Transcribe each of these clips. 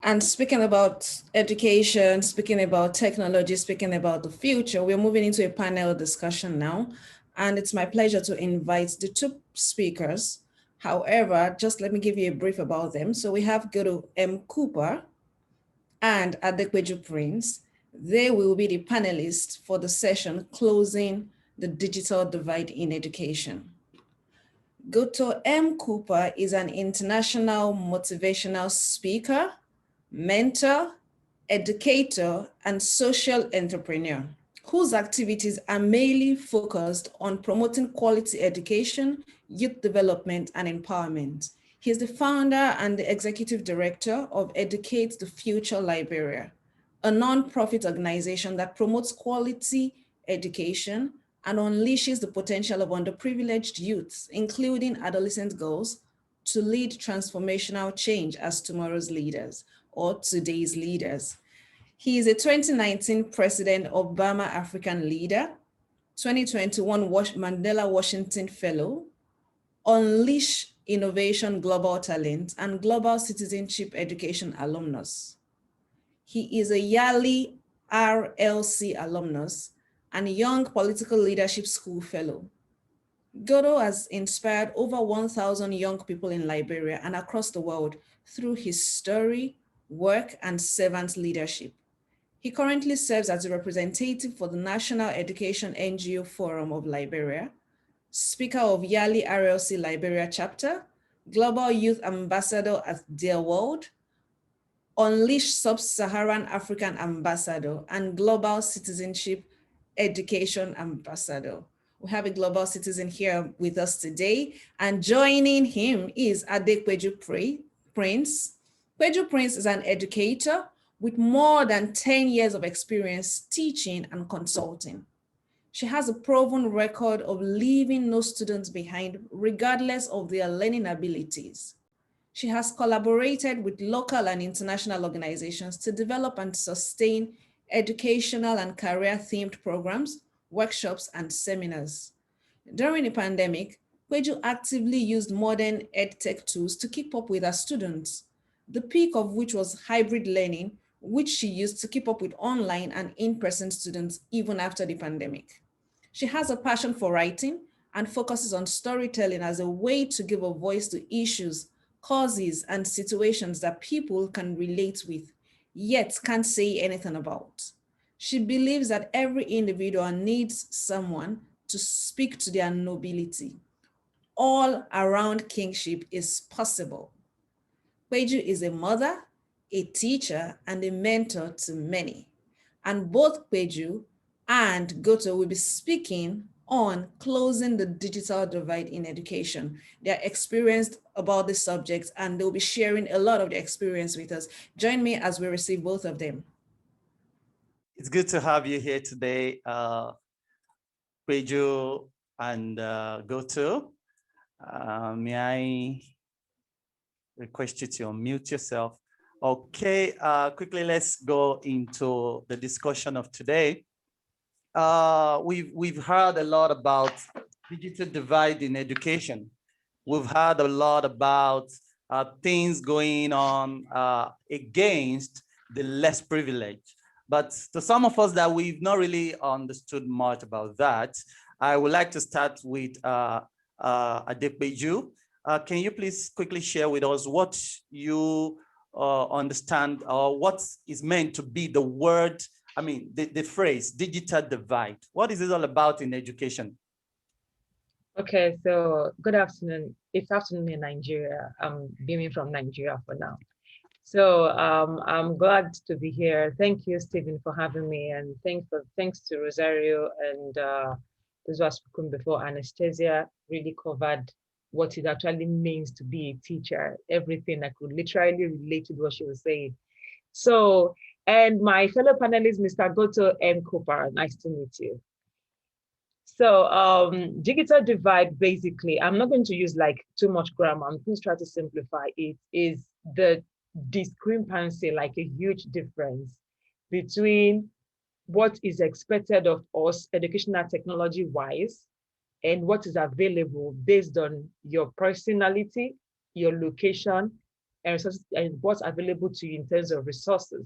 And speaking about education, speaking about technology, speaking about the future, we're moving into a panel discussion now. And it's my pleasure to invite the two speakers. However, just let me give you a brief about them. So we have Goto M. Cooper and Adepeju Prince. They will be the panelists for the session closing the digital divide in education. Goto M. Cooper is an international motivational speaker, mentor, educator, and social entrepreneur whose activities are mainly focused on promoting quality education, youth development, and empowerment. He is the founder and the executive director of Educate the Future Liberia, a nonprofit organization that promotes quality education and unleashes the potential of underprivileged youths, including adolescent girls, to lead transformational change as tomorrow's leaders or today's leaders. He is a 2019 President Obama African Leader, 2021 Mandela Washington Fellow, Unleash Innovation Global Talent, and Global Citizenship Education alumnus. He is a Yali RLC alumnus and Young Political Leadership School Fellow. Goto has inspired over 1,000 young people in Liberia and across the world through his story, work, and servant leadership. He currently serves as a representative for the National Education NGO Forum of Liberia, Speaker of Yali RLC Liberia Chapter, Global Youth Ambassador at Dear World, Unleash Sub-Saharan African Ambassador, and Global Citizenship Education Ambassador. We have a global citizen here with us today, and joining him is Adepeju Prince. Peju Prince is an educator with more than 10 years of experience teaching and consulting. She has a proven record of leaving no students behind, regardless of their learning abilities. She has collaborated with local and international organizations to develop and sustain educational and career-themed programs, workshops, and seminars. During the pandemic, Peju actively used modern edtech tools to keep up with her students, the peak of which was hybrid learning, which she used to keep up with online and in-person students even after the pandemic. She has a passion for writing and focuses on storytelling as a way to give a voice to issues, causes, and situations that people can relate with, yet can't say anything about. She believes that every individual needs someone to speak to their nobility. All around kingship is possible. Peju is a mother, a teacher, and a mentor to many. And both Peju and Goto will be speaking on closing the digital divide in education. They're experienced about this subject and they'll be sharing a lot of their experience with us. Join me as we receive both of them. It's good to have you here today, Peju and Goto. May I request you to unmute yourself? Okay, quickly, let's go into the discussion of today. We've heard a lot about digital divide in education. We've heard a lot about things going on against the less privileged. But to some of us that we've not really understood much about that, I would like to start with Adepeju. Can you please quickly share with us what you understand or what is meant to be the word, I mean, the phrase digital divide? What is it all about in education? Okay, so good afternoon. It's afternoon in Nigeria. I'm beaming from Nigeria for now. So I'm glad to be here. Thank you, Stephen, for having me, and thanks to Rosario and those who have spoken before. Anastasia really covered what it actually means to be a teacher. Everything I could literally relate to what she was saying. So, and my fellow panelist, Mr. Goto M. Cooper, nice to meet you. So digital divide, basically, I'm not going to use like too much grammar. I'm going to try to simplify it, is the discrepancy, like a huge difference between what is expected of us educational technology wise and what is available based on your personality, your location, and resources and what's available to you in terms of resources.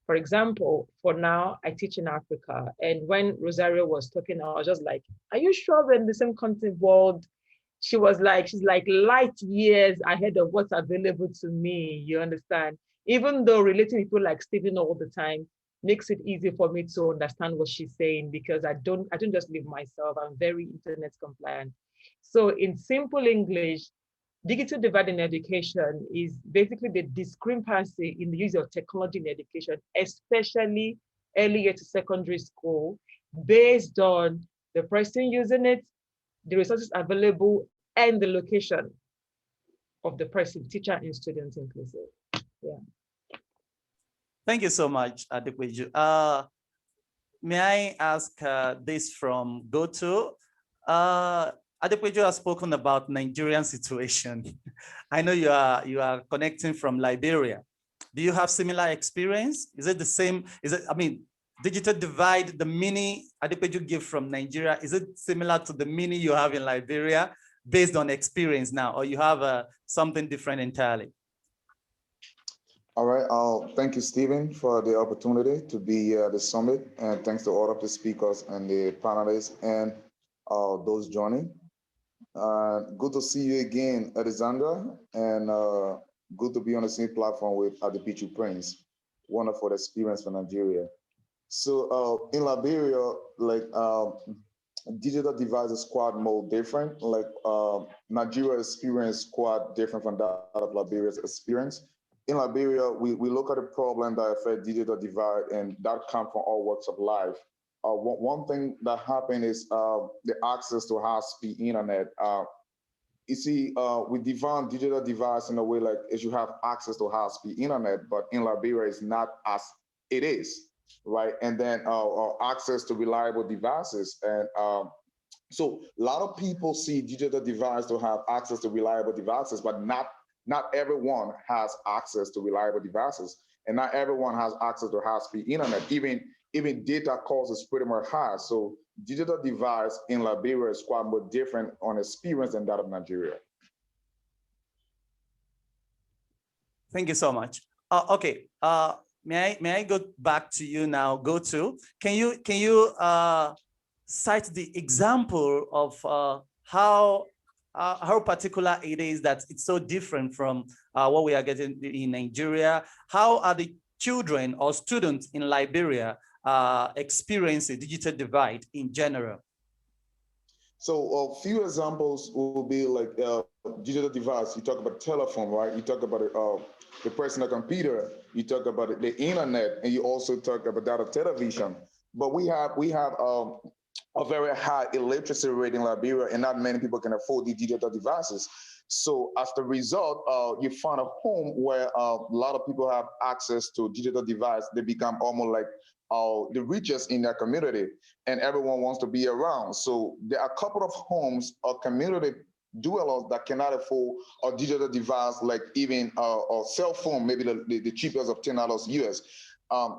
For example, for now, I teach in Africa. And when Rosario was talking, I was just like, are you sure we're in the same content world? She's like light years ahead of what's available to me, you understand? Even though relating to people like Stephen all the time makes it easy for me to understand what she's saying, because I don't just live myself. I'm very internet compliant. So in simple English, digital divide in education is basically the discrepancy in the use of technology in education, especially earlier to secondary school, based on the person using it, the resources available, and the location of the person, teacher and students inclusive. Yeah. Thank you so much, Adepeju. May I ask this from Goto? Adepeju has spoken about Nigerian situation. I know you are connecting from Liberia. Do you have similar experience? Is it the same? Digital divide, the mini Adepeju give from Nigeria, is it similar to the mini you have in Liberia based on experience now, or you have something different entirely? All right, thank you, Stephen, for the opportunity to be at the summit, and thanks to all of the speakers and the panelists and those joining. Good to see you again, Alexandra, and good to be on the same platform with Adepeju Prince. Wonderful experience for Nigeria. So in Liberia, digital divide is quite more different. Nigeria experience quite different from that of Liberia's experience. In Liberia, we look at the problem that affect digital divide, and that comes from all walks of life. One thing that happened is the access to high-speed internet. You see, we define digital device in a way like as you have access to high-speed internet, but in Liberia, it's not as it is, right? And then access to reliable devices. And so a lot of people see digital device to have access to reliable devices, but not everyone has access to reliable devices, and not everyone has access to high-speed internet. Even data cost is pretty much high. So digital device in Liberia is quite more different on experience than that of Nigeria. Thank you so much. Okay, may I go back to you now, Goto? Can you cite the example of how particular it is that it's so different from what we are getting in Nigeria? How are the children or students in Liberia experiencing digital divide in general? So a few examples will be like digital device. You talk about telephone, right? You talk about the personal computer. You talk about the internet, and you also talk about that of television. But we have a very high illiteracy rate in Liberia, and not many people can afford the digital devices. So as the result, you find a home where a lot of people have access to digital device. They become almost like the richest in their community, and everyone wants to be around. So there are a couple of homes or community dwellers that cannot afford a digital device, like even a cell phone, maybe the cheapest of $10 US.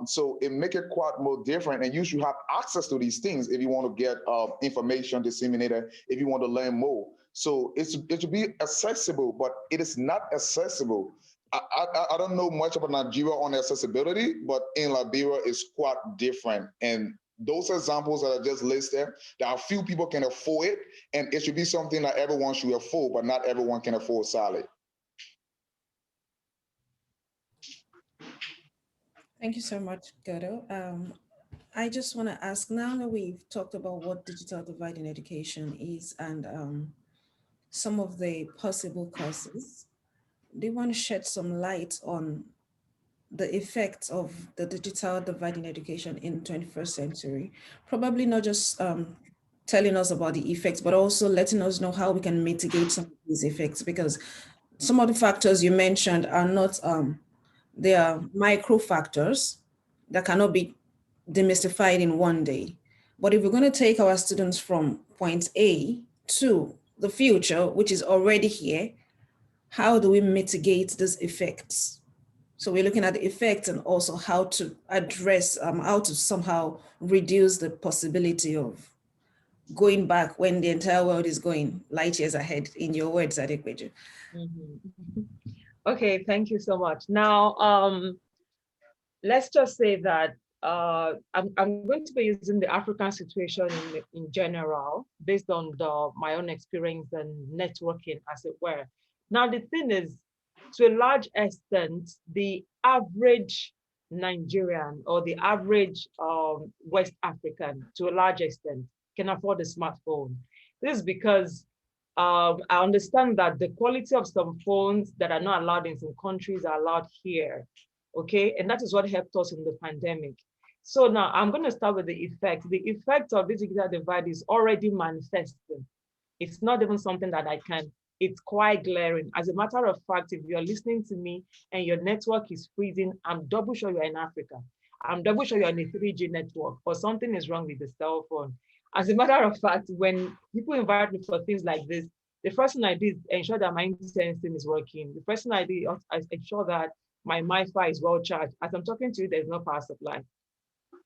So it makes it quite more different, and you should have access to these things if you want to get information disseminated, if you want to learn more. So it should be accessible, but it is not accessible. I don't know much about Nigeria on accessibility, but in Liberia it's quite different. And those examples that I just listed, there are few people can afford it, and it should be something that everyone should afford, but not everyone can afford solid. Thank you so much, Goto. I just want to ask, now that we've talked about what digital divide in education is and some of the possible causes, do you want to shed some light on the effects of the digital divide in education in 21st century? Probably not just telling us about the effects, but also letting us know how we can mitigate some of these effects, because some of the factors you mentioned are not, they are micro factors that cannot be demystified in one day. But if we're going to take our students from point A to the future, which is already here, how do we mitigate these effects? So we're looking at the effects and also how to address, how to somehow reduce the possibility of going back when the entire world is going light years ahead, in your words, Adepeju. Mm-hmm. Okay, thank you so much. Now, let's just say that I'm going to be using the African situation in general, based on my own experience and networking, as it were. Now, the thing is, to a large extent, the average Nigerian or the average West African, to a large extent, can afford a smartphone. This is because I understand that the quality of some phones that are not allowed in some countries are allowed here. Okay, and that is what helped us in the pandemic. So now I'm going to start with the effect. The effect of this digital divide is already manifesting. It's not even something that I can, it's quite glaring. As a matter of fact, if you're listening to me and your network is freezing, I'm double sure you're in Africa. I'm double sure you're on a 3G network, or something is wrong with the cell phone. As a matter of fact, when people invite me for things like this, the first thing I do is ensure that my internet system is working. The first thing I do is ensure that my Wi-Fi is well charged. As I'm talking to you, there's no power supply.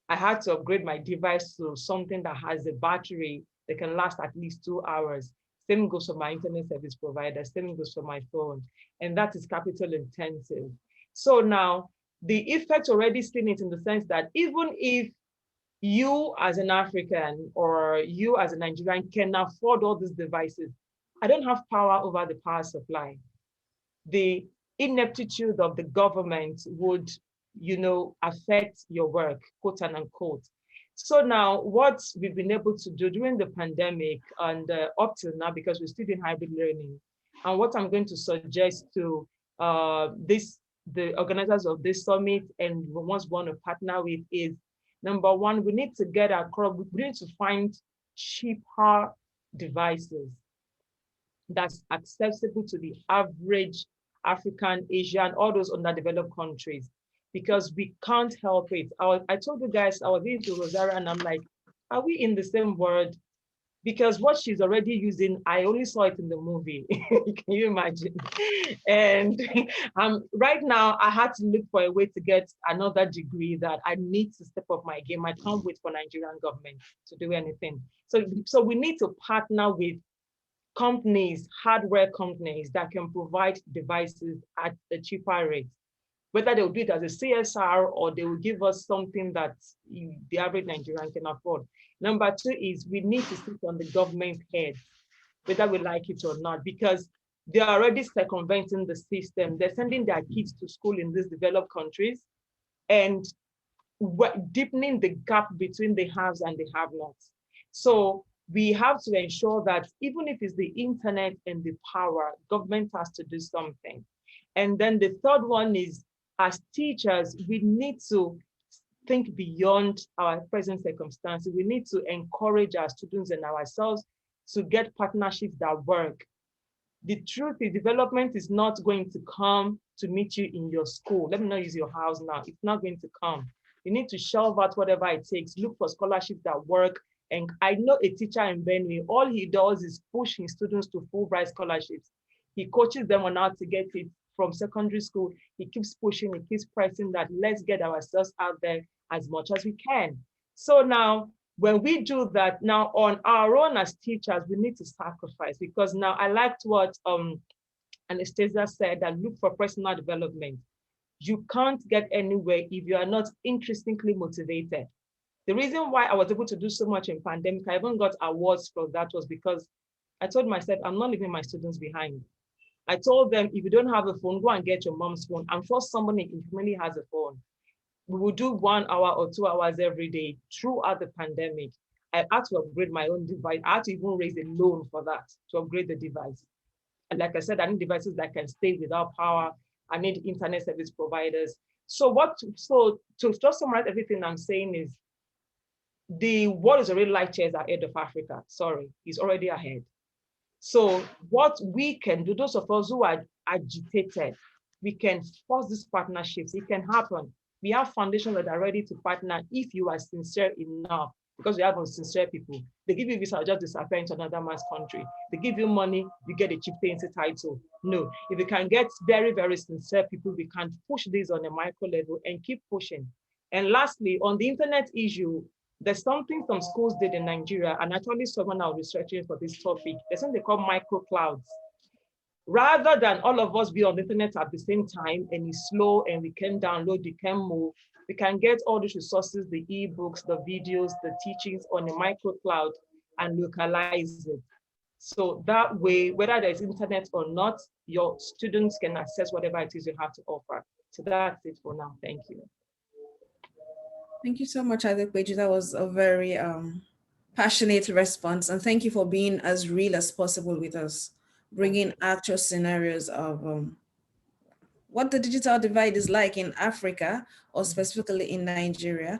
I had to upgrade my device to something that has a battery that can last at least 2 hours. Same goes for my internet service provider, same goes for my phone, and that is capital intensive. So now the effect already seen it in the sense that even if you as an African or you as a Nigerian can afford all these devices, I don't have power over the power supply. The ineptitude of the government would, affect your work, quote and unquote. So now what we've been able to do during the pandemic and up till now, because we're still in hybrid learning, and what I'm going to suggest to the organizers of this summit and the ones we want to partner with is, number one, we need to get across, we need to find cheaper devices that's accessible to the average African, Asian, all those underdeveloped countries, because we can't help it. I told you guys, I was into Rosaria and I'm like, are we in the same world? Because what she's already using, I only saw it in the movie. Can you imagine? And right now, I had to look for a way to get another degree that I need to step up my game. I can't wait for Nigerian government to do anything. So we need to partner with companies, hardware companies that can provide devices at a cheaper rate. Whether they'll do it as a CSR or they will give us something that the average Nigerian can afford. Number two is we need to sit on the government head, whether we like it or not, because they're already circumventing the system. They're sending their kids to school in these developed countries and deepening the gap between the haves and the have-nots. So we have to ensure that even if it's the internet and the power, government has to do something. And then the third one is, as teachers, we need to think beyond our present circumstances. We need to encourage our students and ourselves to get partnerships that work. The truth is, development is not going to come to meet you in your school. Let me not use your house now. It's not going to come. You need to shelve out whatever it takes, look for scholarships that work. And I know a teacher in Benue, all he does is push his students to Fulbright scholarships. He coaches them on how to get it from secondary school. He keeps pushing, he keeps pressing that let's get ourselves out there as much as we can. So now, when we do that, now on our own as teachers, we need to sacrifice, because now I liked what Anastasia said, that look for personal development. You can't get anywhere if you are not intrinsically motivated. The reason why I was able to do so much in pandemic, I even got awards for that, was because I told myself, I'm not leaving my students behind. I told them, if you don't have a phone, go and get your mom's phone. I'm sure somebody in family has a phone. We will do 1 hour or 2 hours every day throughout the pandemic. I had to upgrade my own device. I had to even raise a loan for that, to upgrade the device. And like I said, I need devices that can stay without power. I need internet service providers. So to just summarize everything I'm saying is, the world is already light years ahead of Africa. Sorry, it's already ahead. So what we can do, those of us who are agitated, we can force these partnerships. It can happen. We have foundations that are ready to partner if you are sincere enough, because we have unsincere people. They give you visa, just disappear into another man's country. They give you money, you get a chieftaincy title. No, if we can get very, very sincere people, we can push this on a micro level and keep pushing. And lastly, on the internet issue, there's something some schools did in Nigeria, and actually someone I was researching for this topic. There's something they call micro clouds. rather than all of us be on the internet at the same time and it's slow and we can download, we can move, we can get all these resources, the ebooks, the videos, the teachings on a micro cloud and localize it. So that way, whether there's internet or not, your students can access whatever it is you have to offer. So that's it for now. Thank you. Thank you so much, Adepeju. That was a very passionate response. And thank you for being as real as possible with us, bringing actual scenarios of what the digital divide is like in Africa or specifically in Nigeria.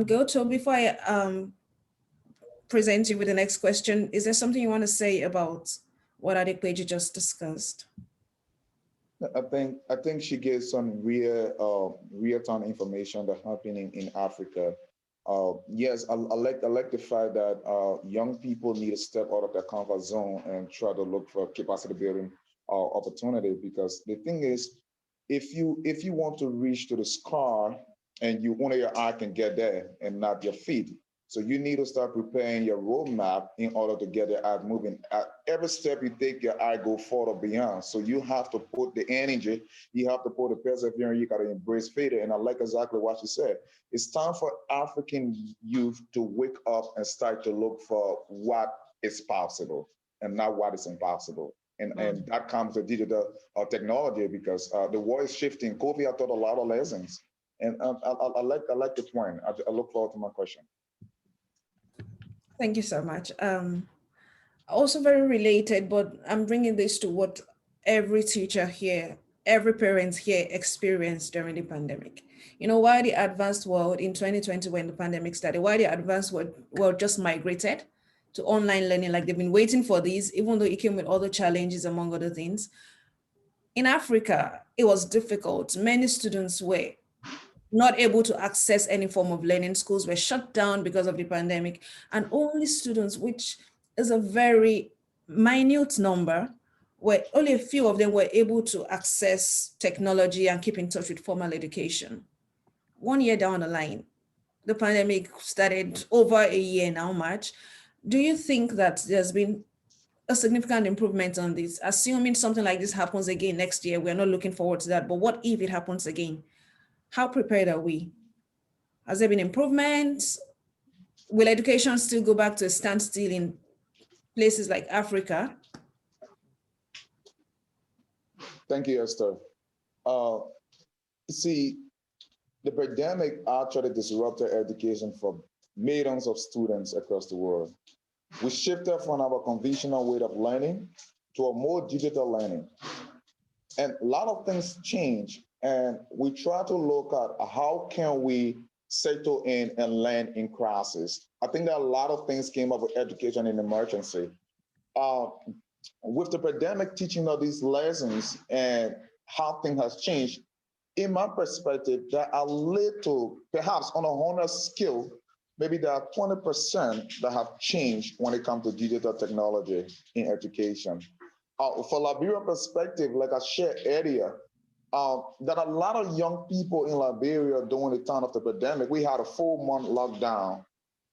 Goto, before I present you with the next question, is there something you want to say about what Adepeju just discussed? I think she gave some real-time information that's happening in Africa. Yes, I like the fact that young people need to step out of their comfort zone and try to look for capacity building opportunity, because the thing is, if you want to reach to the sky and you only your eye can get there and not your feet, so you need to start preparing your roadmap in order to get your eye moving. At every step you take, your eye go further beyond. So you have to put the energy, you have to put the perseverance, you got to embrace failure. And I like exactly what you said. It's time for African youth to wake up and start to look for what is possible and not what is impossible. And that comes with digital technology, because the world is shifting. COVID has taught a lot of lessons. And I like the point. I look forward to my question. Thank you so much. Also very related, but I'm bringing this to what every teacher here, every parent here experienced during the pandemic. You know, why the advanced world in 2020, when the pandemic started, why the advanced world just migrated to online learning, like they've been waiting for these, even though it came with other challenges, among other things. In Africa, it was difficult. Many students were not able to access any form of learning. Schools were shut down because of the pandemic, and only students, which is a very minute number, where only a few of them were able to access technology and keep in touch with formal education. 1 year down the line, the pandemic started over a year now, March. Do you think that there's been a significant improvement on this? Assuming something like this happens again next year, we're not looking forward to that, but what if it happens again? How prepared are we? Has there been improvements? Will education still go back to a standstill in places like Africa? Thank you, Esther. See, the pandemic actually disrupted education for millions of students across the world. We shifted from our conventional way of learning to a more digital learning. And a lot of things change, and we try to look at how can we settle in and learn in crisis. I think that a lot of things came up with education in emergency. With the pandemic teaching of these lessons and how things has changed, in my perspective, there are little, perhaps on a 100 scale, maybe there are 20% that have changed when it comes to digital technology in education. For Liberia perspective, like I shared earlier, that a lot of young people in Liberia during the time of the pandemic, we had a 4-month lockdown,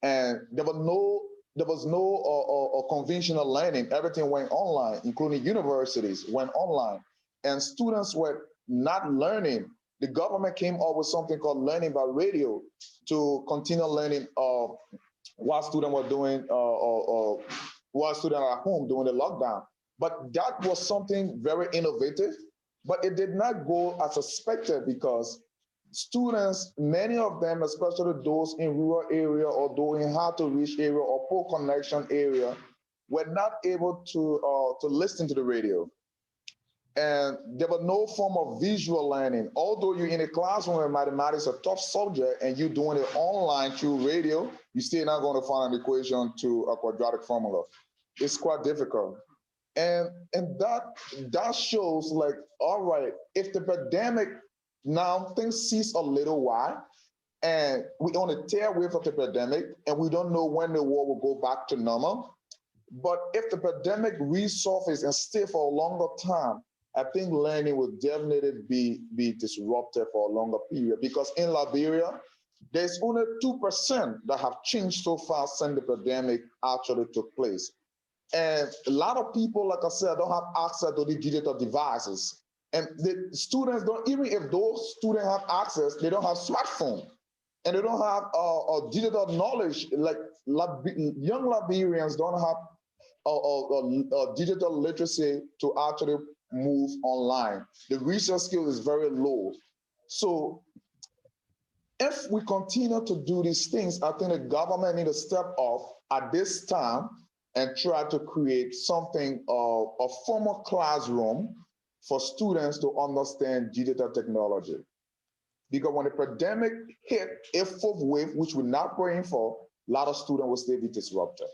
and there was no conventional learning. Everything went online, including universities went online, and students were not learning. The government came up with something called learning by radio to continue learning while students were doing, while students are at home during the lockdown. But that was something very innovative, but it did not go as expected, because students, many of them, especially those in rural area or those in hard to reach area or poor connection area, were not able to listen to the radio. And there was no form of visual learning. Although you're in a classroom and mathematics is a tough subject and you're doing it online through radio, you're still not going to find an equation to a quadratic formula. It's quite difficult. And that shows, like, all right, if the pandemic, now things cease a little while, and we on a tailway of the pandemic, and we don't know when the world will go back to normal. But if the pandemic resurfaces and stay for a longer time, I think learning will definitely be disrupted for a longer period, because in Liberia, there's only 2% that have changed so far since the pandemic actually took place. And a lot of people, like I said, don't have access to the digital devices. And the students don't, even if those students have access, they don't have smartphone and they don't have digital knowledge. Like young Liberians don't have digital literacy to actually move online. The research skill is very low. So if we continue to do these things, I think the government need to step up at this time and try to create something of a formal classroom for students to understand digital technology. Because when the pandemic hit a fourth wave, which we're not praying for, a lot of students will still be disrupted.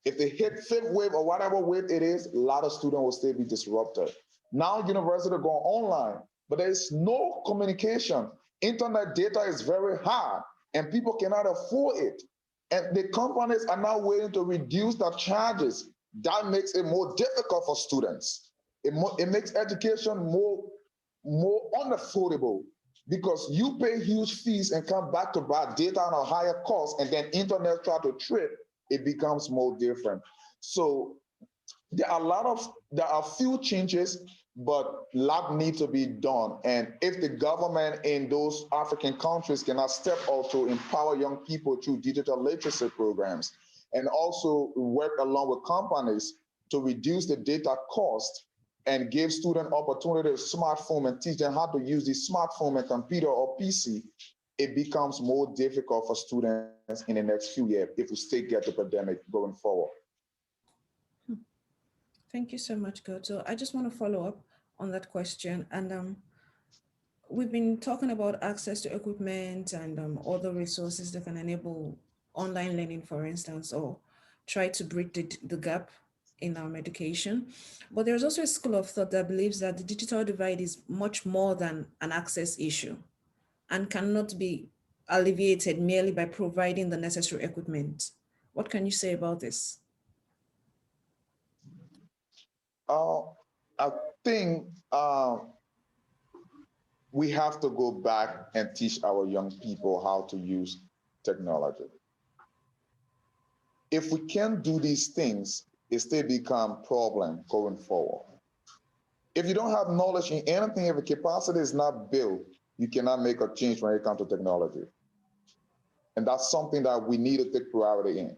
If they hit fifth wave or whatever wave it is, a lot of students will still be disrupted. Now universities are going online, but there is no communication. Internet data is very high and people cannot afford it. And the companies are now waiting to reduce the charges. That makes it more difficult for students. It makes education more unaffordable because you pay huge fees and come back to buy data on a higher cost and then internet try to trip, it becomes more different. So there are few changes, but a lot need to be done. And if the government in those African countries cannot step up to empower young people through digital literacy programs and also work along with companies to reduce the data cost and give students opportunity to smartphone and teach them how to use the smartphone and computer or PC, it becomes more difficult for students in the next few years if we still get the pandemic going forward. Thank you so much, Goto. I just want to follow up on that question. And we've been talking about access to equipment and other resources that can enable online learning, for instance, or try to bridge the gap in our education. But there's also a school of thought that believes that the digital divide is much more than an access issue and cannot be alleviated merely by providing the necessary equipment. What can you say about this? I think we have to go back and teach our young people how to use technology. If we can't do these things, it still become problem going forward. If you don't have knowledge in anything, if a capacity is not built, you cannot make a change when it comes to technology. And that's something that we need to take priority in.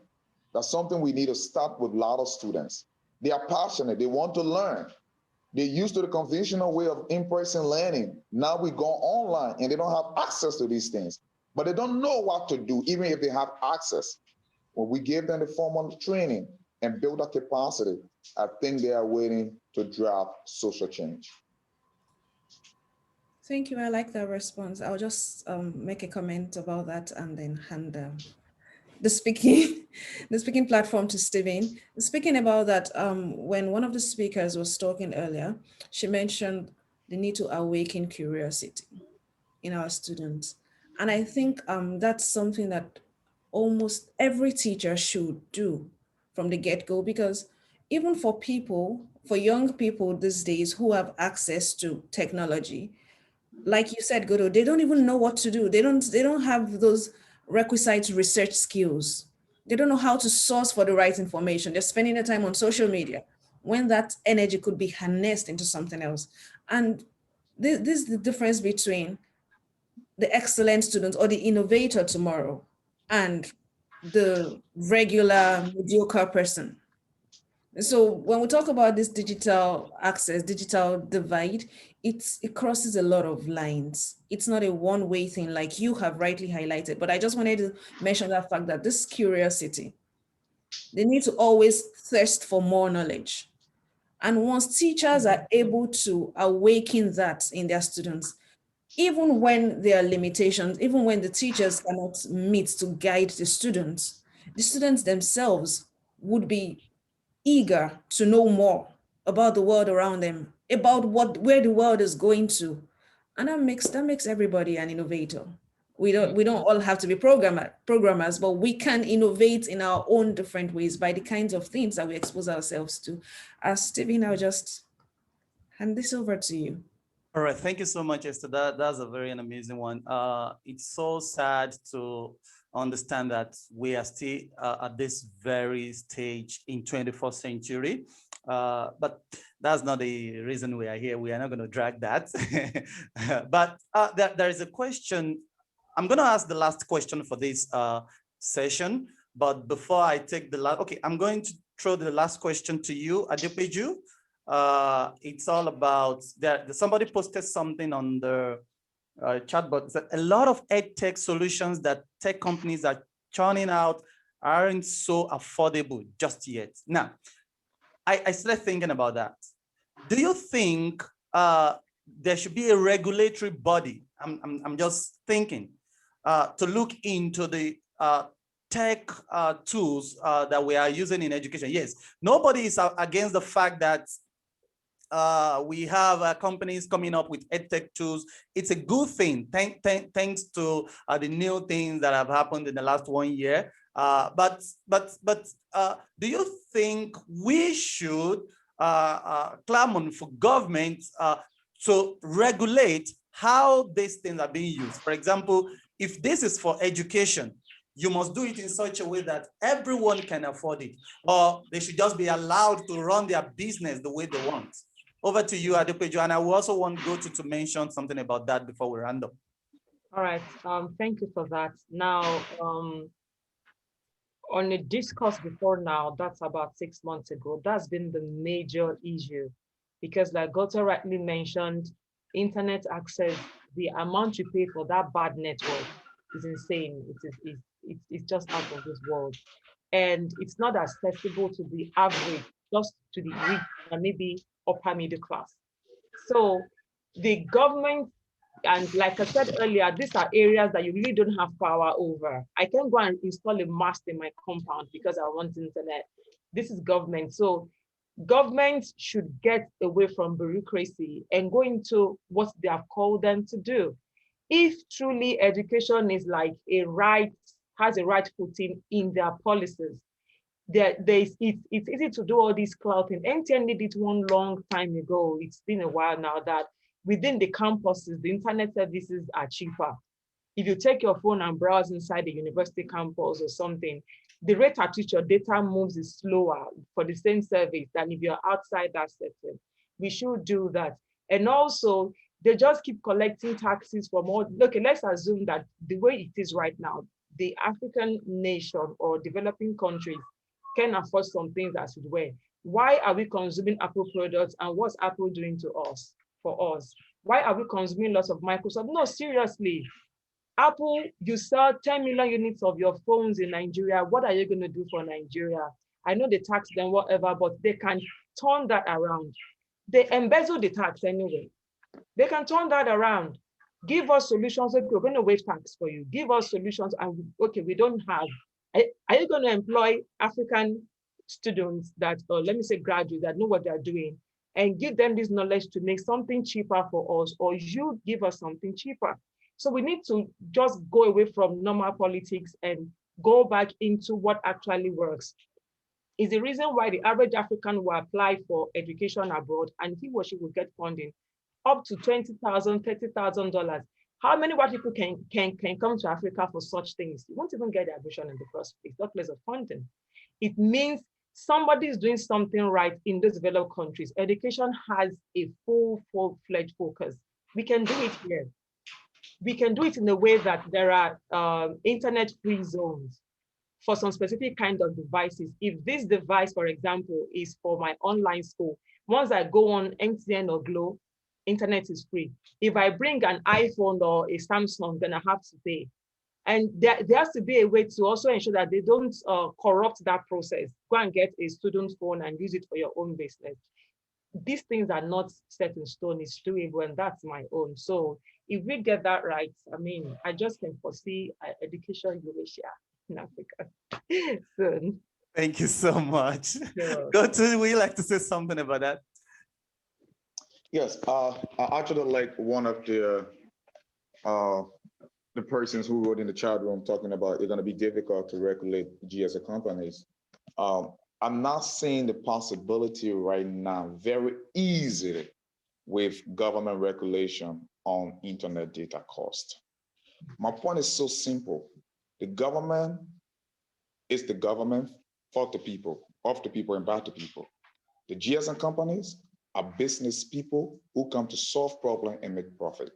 That's something we need to start with a lot of students. They are passionate, they want to learn. They're used to the conventional way of in-person learning. Now we go online and they don't have access to these things, but they don't know what to do, even if they have access. When we give them the formal training and build a capacity, I think they are waiting to drive social change. Thank you. I like that response. I'll just make a comment about that and then hand the speaking the speaking platform to Stephen. Speaking about that, when one of the speakers was talking earlier, she mentioned the need to awaken curiosity in our students. And I think that's something that almost every teacher should do from the get-go, because even for young people these days who have access to technology, like you said, Goto, they don't even know what to do. They don't have those requisite research skills. They don't know how to source for the right information. They're spending their time on social media when that energy could be harnessed into something else. And this is the difference between the excellent student or the innovator tomorrow and the regular mediocre person. So when we talk about this digital access, digital divide, it crosses a lot of lines. It's not a one-way thing like you have rightly highlighted, but I just wanted to mention that fact that this curiosity, they need to always thirst for more knowledge. And once teachers are able to awaken that in their students, even when there are limitations, even when the teachers cannot meet to guide the students themselves would be eager to know more about the world around them, about where the world is going to. And that makes everybody an innovator. We don't all have to be programmers, but we can innovate in our own different ways by the kinds of things that we expose ourselves to. Stephen, I'll just hand this over to you. All right, thank you so much, Esther. That's a very amazing one. It's so sad to understand that we are still at this very stage in 21st century. But that's not the reason we are here. We are not going to drag that. But there is a question. I'm going to ask the last question for this session. But before I take the last, okay, I'm going to throw the last question to you, Adepeju. It's all about that. Somebody posted something on the chatbot. That a lot of ed tech solutions that tech companies are churning out aren't so affordable just yet. Now, I started thinking about that. Do you think there should be a regulatory body? I'm just thinking to look into the tech tools that we are using in education. Yes, nobody is against the fact that we have companies coming up with edtech tools. It's a good thing, thanks to the new things that have happened in the last 1 year. But do you think we should clamor for government to regulate how these things are being used? For example, if this is for education, you must do it in such a way that everyone can afford it, or they should just be allowed to run their business the way they want. Over to you, Adepeju, and I will also want Goto to mention something about that before we round up. All right, thank you for that. Now, on a discourse before now, that's about 6 months ago, that's been the major issue, because like Goto rightly mentioned, internet access, the amount you pay for that bad network is insane. It's just out of this world. And it's not accessible to the average, just to the rich and maybe upper middle class. So the government, and like I said earlier, these are areas that you really don't have power over. I can go and install a mast in my compound because I want internet. This is government. So government should get away from bureaucracy and go into what they have called them to do. If truly education is like has a right footing in their policies, it's easy to do all this clouting. MTN did it one long time ago. It's been a while now that within the campuses, the internet services are cheaper. If you take your phone and browse inside the university campus or something, the rate at which your data moves is slower for the same service than if you're outside that setting. We should do that. And also, they just keep collecting taxes from all. Okay, let's assume that the way it is right now, the African nation or developing countries can afford some things as it were. Why are we consuming Apple products, and what's Apple doing to us, for us? Why are we consuming lots of Microsoft? No, seriously. Apple, you sell 10 million units of your phones in Nigeria. What are you going to do for Nigeria? I know they tax them, whatever, but they can turn that around. They embezzle the tax anyway. They can turn that around. Give us solutions. Okay, we're going to waive tax for you. Give us solutions. And okay, we don't have. Are you going to employ African students that, or let me say graduates that know what they're doing, and give them this knowledge to make something cheaper for us, or you give us something cheaper? So we need to just go away from normal politics and go back into what actually works. Is the reason why the average African will apply for education abroad and he or she will get funding up to $20,000, $30,000. How many white people can come to Africa for such things? You won't even get the admission in the first place, not less of funding. It means somebody is doing something right in those developed countries. Education has a full-fledged focus. We can do it here. We can do it in a way that there are internet-free zones for some specific kind of devices. If this device, for example, is for my online school, once I go on MTN or Glo, internet is free. If I bring an iPhone or a Samsung, then I have to pay. And there has to be a way to also ensure that they don't corrupt that process. Go and get a student phone and use it for your own business. These things are not set in stone, it's doable, and that's my own. So if we get that right, I mean, I just can foresee education Eurasia in Africa soon. Thank you so much. Sure. Goto, would you like to say something about that? Yes, I actually like one of the persons who wrote in the chat room talking about it's going to be difficult to regulate GSA companies. I'm not seeing the possibility right now very easily with government regulation on internet data cost. My point is so simple. The government is the government for the people, of the people, and by the people. The GSM companies are business people who come to solve problems and make profit.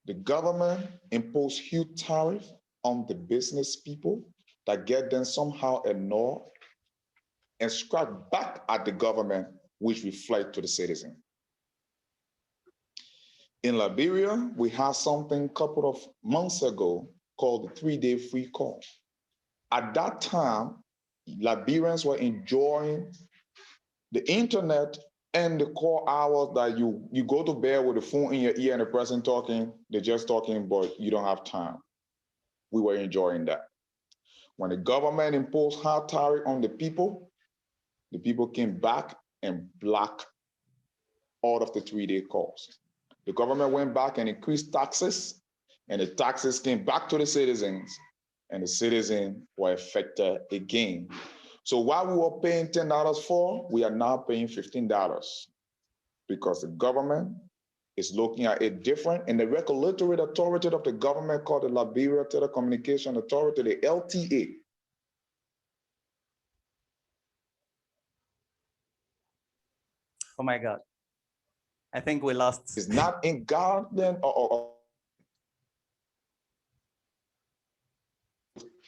The government impose huge tariff on the business people that get them somehow ignored and scratch back at the government, which reflect to the citizen. In Liberia, we had something a couple of months ago called the 3-day free call. At that time, Liberians were enjoying the internet and the core hours that you go to bed with the phone in your ear and the person talking, they're just talking, but you don't have time. We were enjoying that. When the government imposed high tariff on the people came back and blocked all of the 3-day calls. The government went back and increased taxes, and the taxes came back to the citizens, and the citizens were affected again. So while we were paying $10 for, we are now paying $15 because the government is looking at it different, and the regulatory authority of the government called the Liberia Telecommunication Authority, the LTA. Oh my God. I think we lost. Is not in Garden or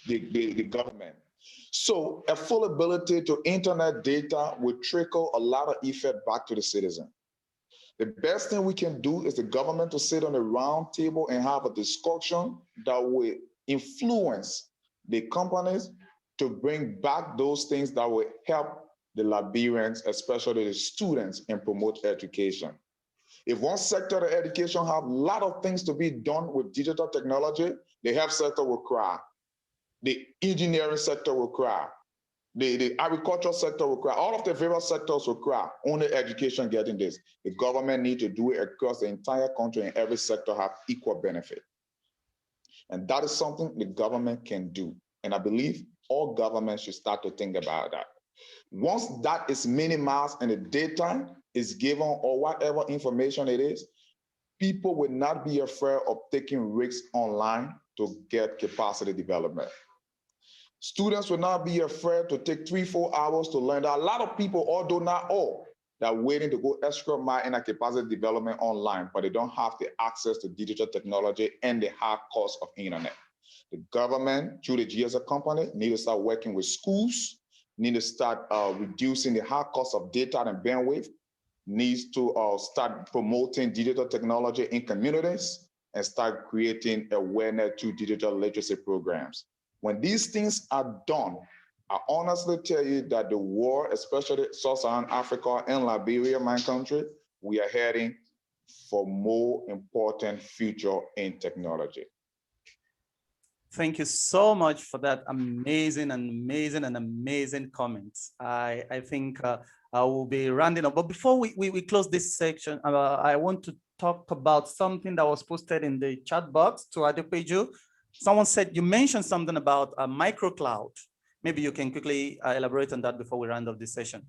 the government. So a full ability to internet data will trickle a lot of effect back to the citizen. The best thing we can do is the government to sit on a round table and have a discussion that will influence the companies to bring back those things that will help the Liberians, especially the students, and promote education. If one sector of education have a lot of things to be done with digital technology, the health sector will cry. The engineering sector will cry. The agricultural sector will cry. All of the various sectors will cry. Only education getting this. The government need to do it across the entire country, and every sector have equal benefit. And that is something the government can do. And I believe all governments should start to think about that. Once that is minimized and the data is given or whatever information it is, people will not be afraid of taking risks online to get capacity development. Students will not be afraid to take 3-4 hours to learn. There are a lot of people, although not all, that are waiting to go extra mile in a capacity development online, but they don't have the access to digital technology and the high cost of internet. The government, through the GSM company, need to start working with schools, need to start reducing the high cost of data and bandwidth, needs to start promoting digital technology in communities, and start creating awareness through digital literacy programs. When these things are done, I honestly tell you that the world, especially Sub-Saharan Africa and Liberia, my country, we are heading for more important future in technology. Thank you so much for that amazing comments. I think I will be rounding up. But before we close this section, I want to talk about something that was posted in the chat box to Adepeju. Someone said, you mentioned something about a microcloud. Maybe you can quickly elaborate on that before we round up this session.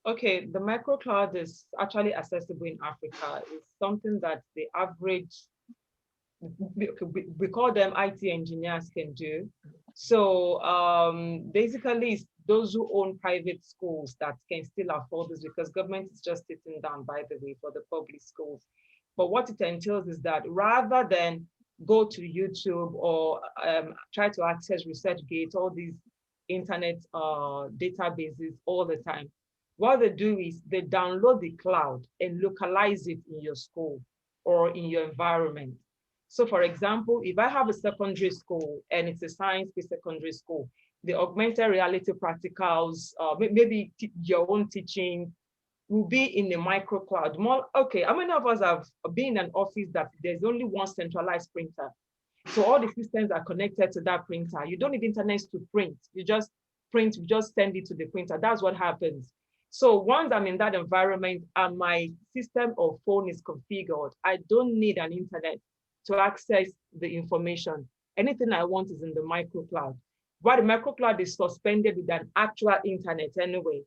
Okay, the microcloud is actually accessible in Africa. It's something that the average, we call them IT engineers, can do. So basically, it's those who own private schools that can still afford this, because government is just sitting down, by the way, for the public schools. But what it entails is that rather than go to YouTube or try to access ResearchGate, all these internet databases all the time, what they do is they download the cloud and localize it in your school or in your environment. So for example, if I have a secondary school and it's a science-based secondary school, the augmented reality practicals, maybe your own teaching will be in the micro cloud. More, okay, how many of us have been in an office that there's only one centralized printer? So all the systems are connected to that printer. You don't need internet to print. You just print, you just send it to the printer. That's what happens. So once I'm in that environment and my system or phone is configured, I don't need an internet to access the information. Anything I want is in the micro cloud. While the micro cloud is suspended with an actual internet anyway.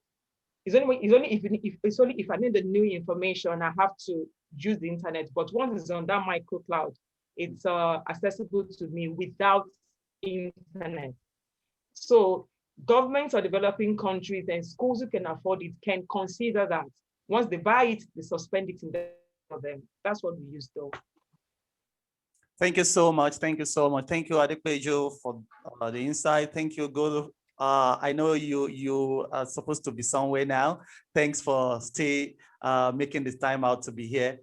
It's only if I need the new information, I have to use the internet. But once it's on that micro cloud, it's accessible to me without internet. So governments or developing countries and schools who can afford it can consider that. Once they buy it, they suspend it in them. That's what we use though. Thank you so much. Thank you so much. Thank you, Adepeju, for the insight. Thank you, Goto. I know you are supposed to be somewhere now. Thanks for making this time out to be here.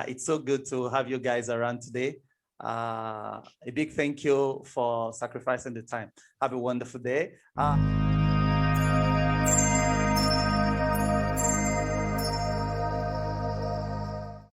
It's so good to have you guys around today. A big thank you for sacrificing the time. Have a wonderful day.